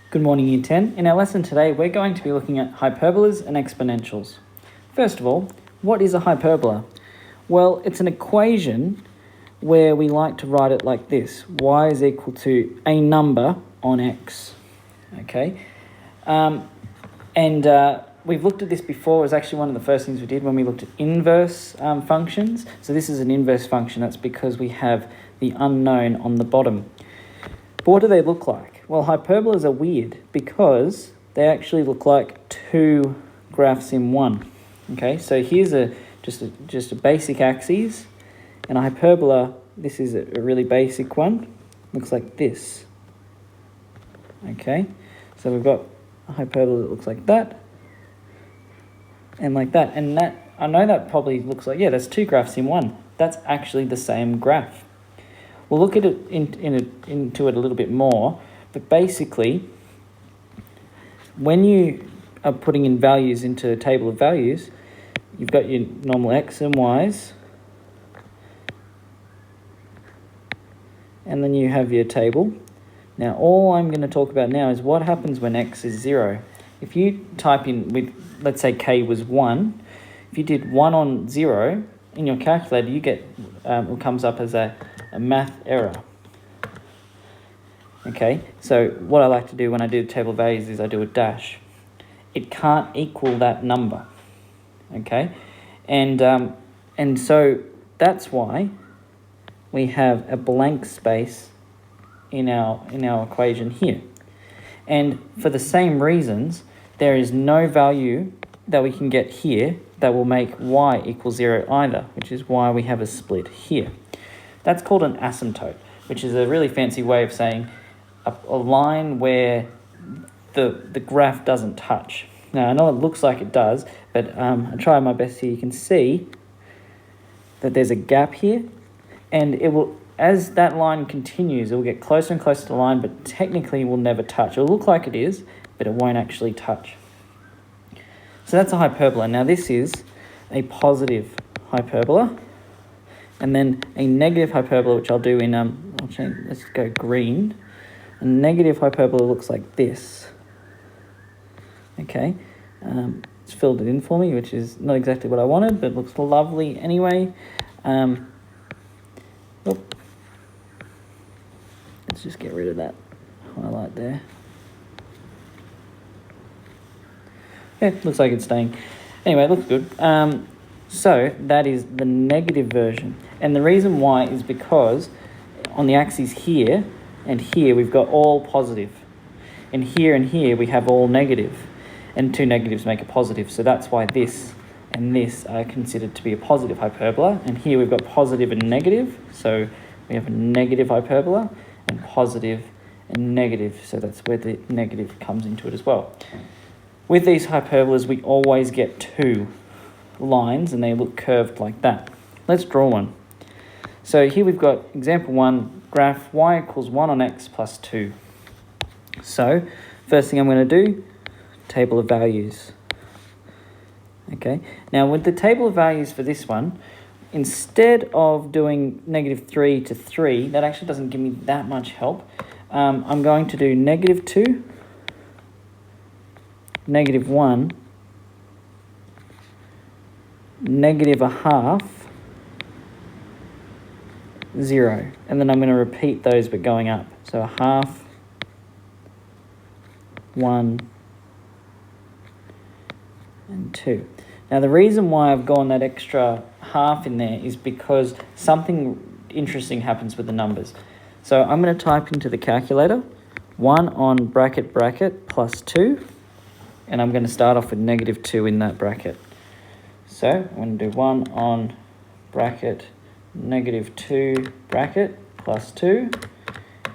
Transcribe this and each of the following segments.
Good morning, Year 10. In our lesson today, we're going to be looking at hyperbolas and exponentials. First of all, what is a hyperbola? Well, it's an equation where we like to write it like this. Y is equal to a number on x. Okay? We've looked at this before. It was actually one of the first things we did when we looked at inverse functions. So this is an inverse function. That's because we have the unknown on the bottom. But what do they look like? Well, hyperbolas are weird because they actually look like two graphs in one. Okay, so here's just a basic axis, and a hyperbola, this is a really basic one, looks like this. Okay, so we've got a hyperbola that looks like that, and like that, and that, I know that probably looks like, yeah, that's two graphs in one. That's actually the same graph. We'll look at it into it a little bit more, but basically, when you are putting in values into a table of values, you've got your normal x and y's, and then you have your table. Now, all I'm going to talk about now is what happens when x is 0. If you type in, with, let's say k was 1, if you did 1 on 0, in your calculator, you get, it comes up as a math error. Okay, so what I like to do when I do the table of values is I do a dash. It can't equal that number. Okay, and so that's why we have a blank space in our equation here. And for the same reasons, there is no value that we can get here that will make y equal 0 either, which is why we have a split here. That's called an asymptote, which is a really fancy way of saying a line where the graph doesn't touch. Now, I know it looks like it does, but I try my best here. You can see that there's a gap here, and it will, as that line continues, it will get closer and closer to the line, but technically it will never touch. It will look like it is, but it won't actually touch. So that's a hyperbola. Now, this is a positive hyperbola, and then a negative hyperbola, which I'll do in, I'll change, let's go green. A negative hyperbola looks like this. Okay, it's filled it in for me, which is not exactly what I wanted, but it looks lovely anyway. Let's just get rid of that highlight there. Yeah, looks like it's staying. Anyway, it looks good. So that is the negative version. And the reason why is because on the axes here and here, we've got all positive. And here we have all negative. And two negatives make a positive. So that's why this and this are considered to be a positive hyperbola. And here we've got positive and negative. So we have a negative hyperbola and positive and negative. So that's where the negative comes into it as well. With these hyperbolas, we always get two lines and they look curved like that. Let's draw one. So here we've got example 1, graph y equals 1 on x plus 2. So first thing I'm going to do, table of values. Okay, now with the table of values for this one, instead of doing -3 to 3, that actually doesn't give me that much help. I'm going to do -2, -1, -1/2, 0. And then I'm going to repeat those but going up. So 1/2, 1, and 2. Now the reason why I've gone that extra half in there is because something interesting happens with the numbers. So I'm going to type into the calculator 1 on bracket bracket plus 2, and I'm going to start off with -2 in that bracket. So I'm going to do 1 on bracket -2 bracket plus 2,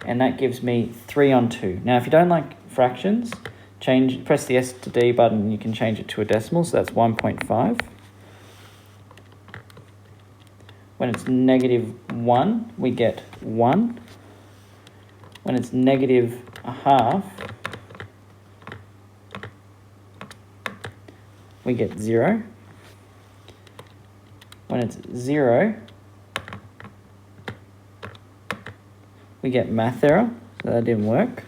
and that gives me 3 on 2. Now if you don't like fractions, press the S to D button, you can change it to a decimal, so that's 1.5. When it's -1, we get 1. When it's -1/2, we get 0. When it's 0, we get math error, so that didn't work.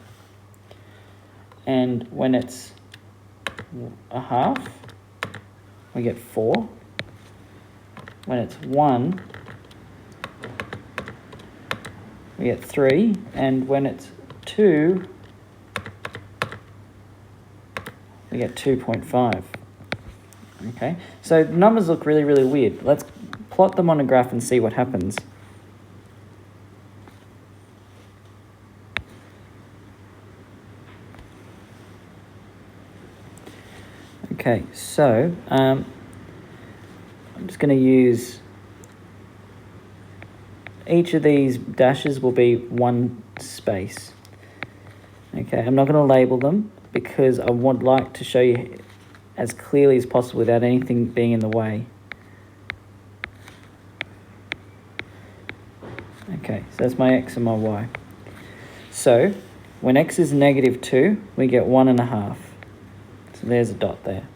and when it's a half, we get 4. When it's 1, we get 3, and when it's 2, we get 2.5. Okay, so numbers look really, really weird. Let's plot them on a graph and see what happens. Okay, so I'm just going to use, each of these dashes will be one space. Okay, I'm not going to label them because I would like to show you as clearly as possible without anything being in the way. Okay, so that's my x and my y. So when x is -2, we get 1.5. So there's a dot there.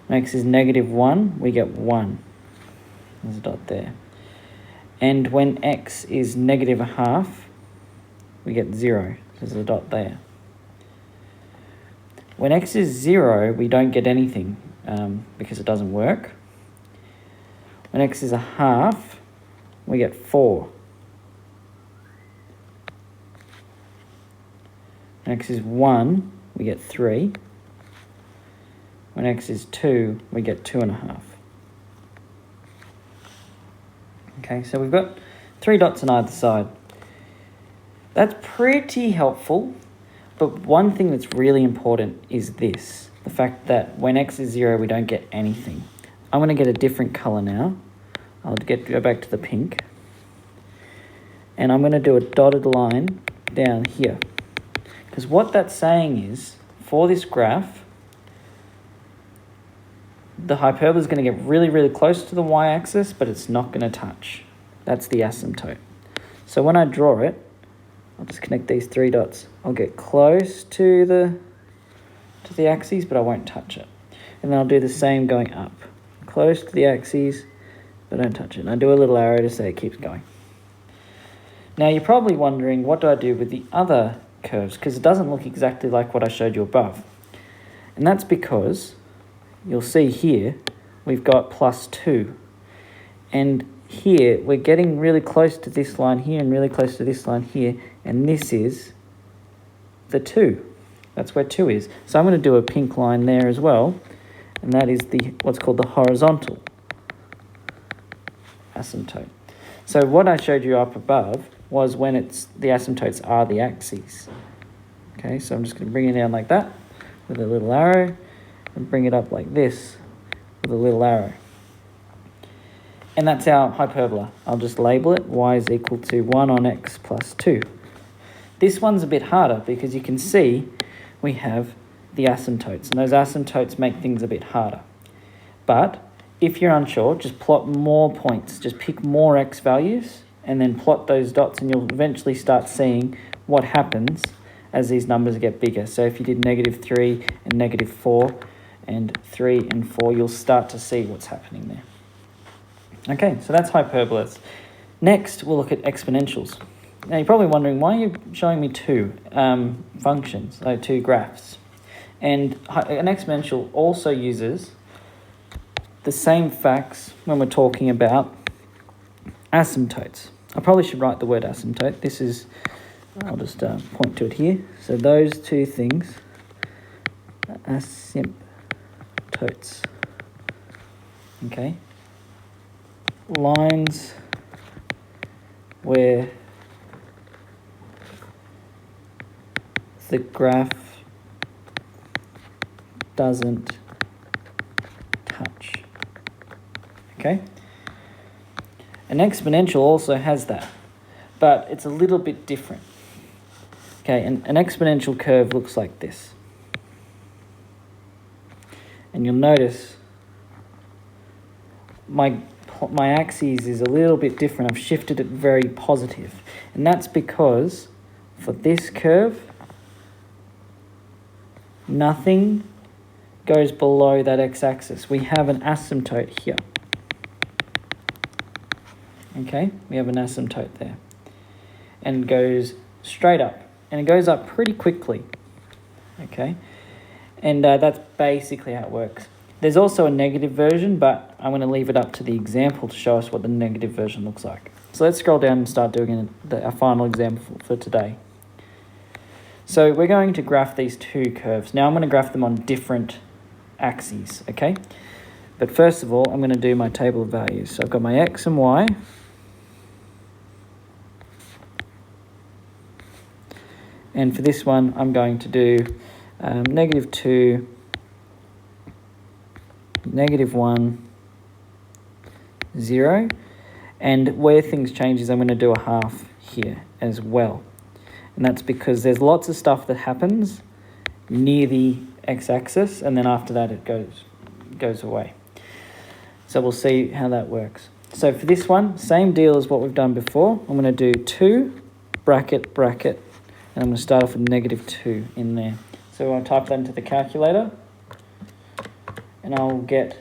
When x is -1, we get 1. There's a dot there. And when x is -0.5, we get 0. So there's a dot there. When x is 0, we don't get anything because it doesn't work. When x is 1/2, we get 4. When x is 1, we get 3. When x is 2, we get 2.5. Okay, so we've got 3 dots on either side. That's pretty helpful, but one thing that's really important is this, the fact that when x is 0, we don't get anything. I'm going to get a different colour now. I'll go back to the pink. And I'm going to do a dotted line down here. Because what that's saying is, for this graph, the hyperbola is going to get really, really close to the y-axis, but it's not going to touch. That's the asymptote. So when I draw it, I'll just connect these 3 dots. I'll get close to the axes, but I won't touch it. And then I'll do the same going up. Close to the axes, but don't touch it. And I do a little arrow to say it keeps going. Now you're probably wondering, what do I do with the other curves? Because it doesn't look exactly like what I showed you above. And that's because you'll see here, we've got +2. And here, we're getting really close to this line here and really close to this line here. And this is the 2. That's where 2 is. So I'm going to do a pink line there as well. And that is what's called the horizontal asymptote. So what I showed you up above was when the asymptotes are the axes. Okay, so I'm just going to bring it down like that with a little arrow and bring it up like this with a little arrow. And that's our hyperbola. I'll just label it y is equal to 1 on x plus 2. This one's a bit harder because you can see we have the asymptotes, and those asymptotes make things a bit harder. But if you're unsure, just plot more points. Just pick more x values and then plot those dots, and you'll eventually start seeing what happens as these numbers get bigger. So if you did -3 and -4 and 3 and 4, you'll start to see what's happening there. Okay, so that's hyperbolas. Next, we'll look at exponentials. Now, you're probably wondering, why are you showing me 2 functions, 2 graphs? And an exponential also uses the same facts when we're talking about asymptotes. I probably should write the word asymptote. This is, I'll just point to it here. So those 2 things are asymptotes. Okay. Lines where the graph doesn't touch. Okay? An exponential also has that, but it's a little bit different. Okay, and an exponential curve looks like this. And you'll notice my axis is a little bit different. I've shifted it very positive. And that's because for this curve, nothing goes below that x-axis. We have an asymptote here. Okay, we have an asymptote there. And it goes straight up. And it goes up pretty quickly. okay? And that's basically how it works. There's also a negative version, but I'm going to leave it up to the example to show us what the negative version looks like. So let's scroll down and start doing our final example for today. So we're going to graph these two curves. Now I'm going to graph them on different axes, okay? But first of all, I'm going to do my table of values. So I've got my x and y. And for this one, I'm going to do -2, -1, 0. And where things change is I'm going to do a half here as well. And that's because there's lots of stuff that happens near the x-axis, and then after that it goes away. So we'll see how that works. So for this one, same deal as what we've done before. I'm going to do 2, bracket, bracket, and I'm going to start off with -2 in there. So I'll type that into the calculator, and I'll get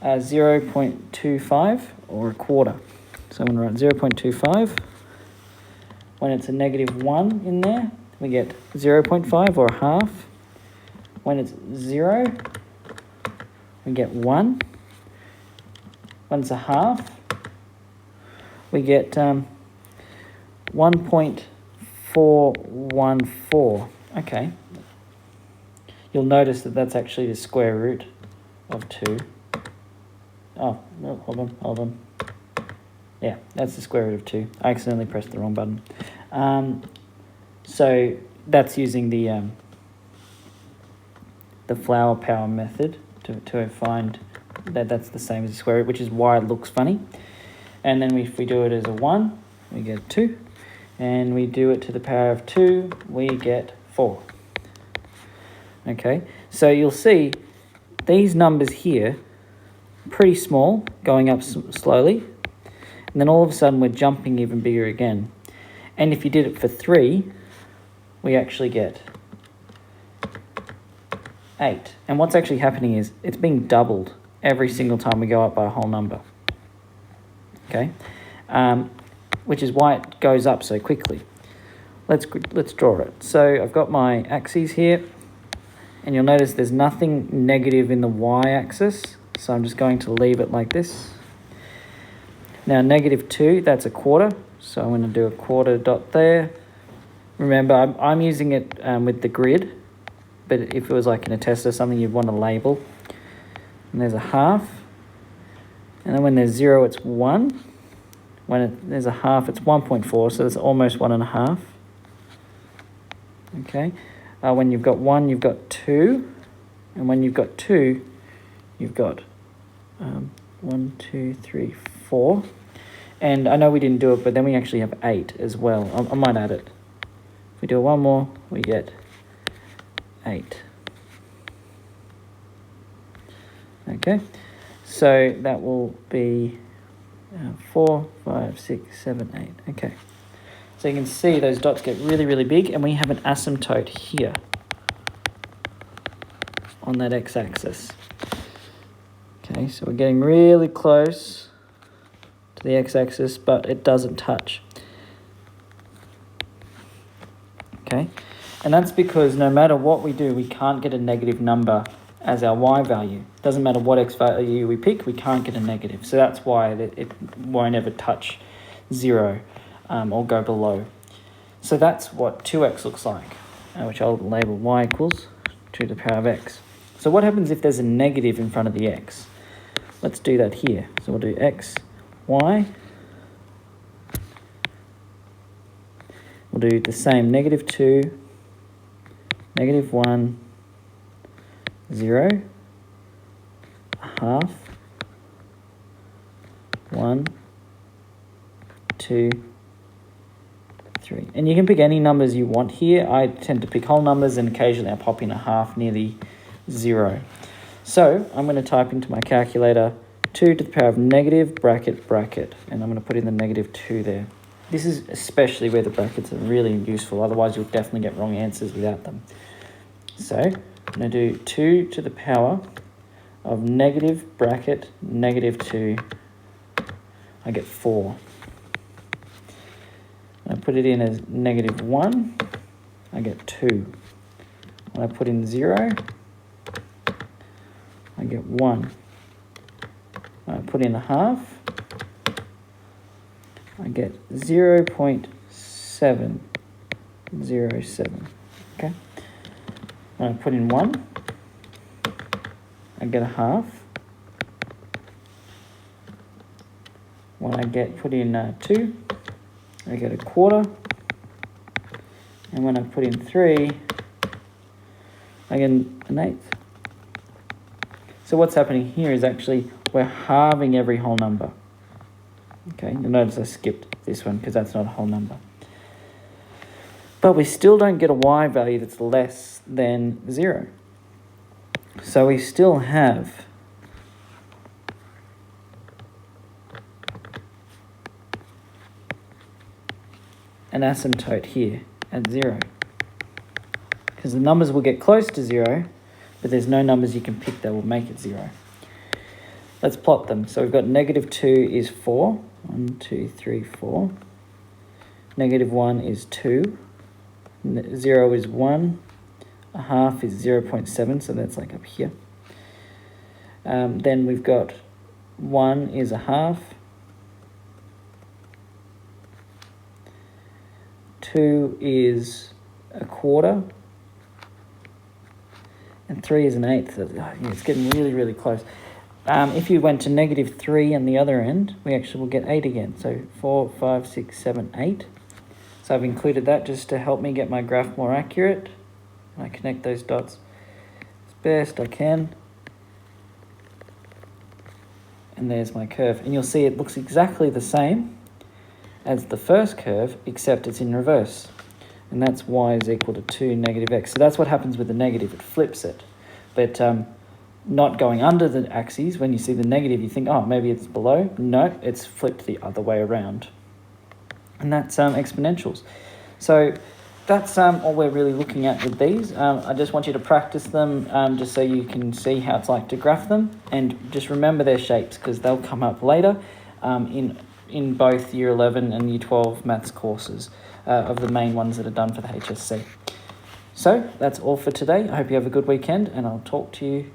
0.25 or a quarter. So I'm going to write 0.25. When it's a -1 in there, we get 0.5 or a half. When it's 0, we get 1. When it's a half, we get 1.414. Okay. You'll notice that that's actually the square root of 2. Oh, no, hold on. Yeah, that's the square root of 2. I accidentally pressed the wrong button. So that's using the flower power method to find that's the same as the square root, which is why it looks funny. And then if we do it as a 1, we get 2. And we do it to the power of 2, we get 4. Okay, so you'll see these numbers here, pretty small, going up slowly. And then all of a sudden we're jumping even bigger again. And if you did it for 3, we actually get 8. And what's actually happening is it's being doubled every single time we go up by a whole number. Okay, which is why it goes up so quickly. Let's draw it. So I've got my axes here, and you'll notice there's nothing negative in the y-axis. So I'm just going to leave it like this. Now -2, that's a quarter. So I'm going to do a quarter dot there. Remember, I'm using it with the grid, but if it was like in a test or something, you'd want to label. And there's a half. And then when there's 0, it's 1. When there's a half, it's 1.4, so it's almost 1.5. Okay. When you've got 1, you've got 2. And when you've got 2, you've got 1, 2, 3, 4. And I know we didn't do it, but then we actually have 8 as well. I might add it. If we do one more, we get 8. Okay, so that will be 4, 5, 6, 7, 8. Okay, so you can see those dots get really, really big, and we have an asymptote here on that x-axis. Okay, so we're getting really close to the x-axis, but it doesn't touch. Okay, and that's because no matter what we do, we can't get a negative number as our y value. Doesn't matter what x value we pick, we can't get a negative. So that's why it won't ever touch 0 or go below. So that's what 2x looks like, which I'll label y equals 2 to the power of x. So what happens if there's a negative in front of the x? Let's do that here. So we'll do x, y. We'll do the same, -2, -1, 0, a half, 1, 2, 3. And you can pick any numbers you want here. I tend to pick whole numbers, and occasionally I pop in a half near the 0. So I'm going to type into my calculator 2 to the power of negative, bracket, bracket, and I'm going to put in the -2 there. This is especially where the brackets are really useful, otherwise you'll definitely get wrong answers without them. So I'm going to do 2 to the power of negative, bracket, -2, I get 4. I put it in as -1, I get 2. When I put in 0, I get 1. When I put in a half, I get 0.707. Okay. When I put in 1, I get a half. When I put in 2, I get a quarter. And when I put in 3, I get an eighth. So what's happening here is actually we're halving every whole number. Okay, you'll notice I skipped this one because that's not a whole number. But we still don't get a y value that's less than 0. So we still have an asymptote here at 0. Because the numbers will get close to 0, but there's no numbers you can pick that will make it 0. Let's plot them. So we've got -2 is 4. 1, 2, 3, 4. -1 is 2. 0 is 1. A half is 0.7, so that's like up here. Then we've got 1 is a half. 2 is a quarter. And 3 is an eighth. It's getting really, really close. If you went to -3 on the other end, we actually will get 8 again. So 4, 5, 6, 7, 8. So I've included that just to help me get my graph more accurate. I connect those dots as best I can. And there's my curve. And you'll see it looks exactly the same as the first curve, except it's in reverse. And that's y is equal to 2 negative x. So that's what happens with the negative. It flips it. But not going under the axes, when you see the negative, you think, oh, maybe it's below. No, it's flipped the other way around. And that's exponentials. So that's all we're really looking at with these. I just want you to practice them just so you can see how it's like to graph them. And just remember their shapes because they'll come up later in both Year 11 and Year 12 maths courses of the main ones that are done for the HSC. So that's all for today. I hope you have a good weekend and I'll talk to you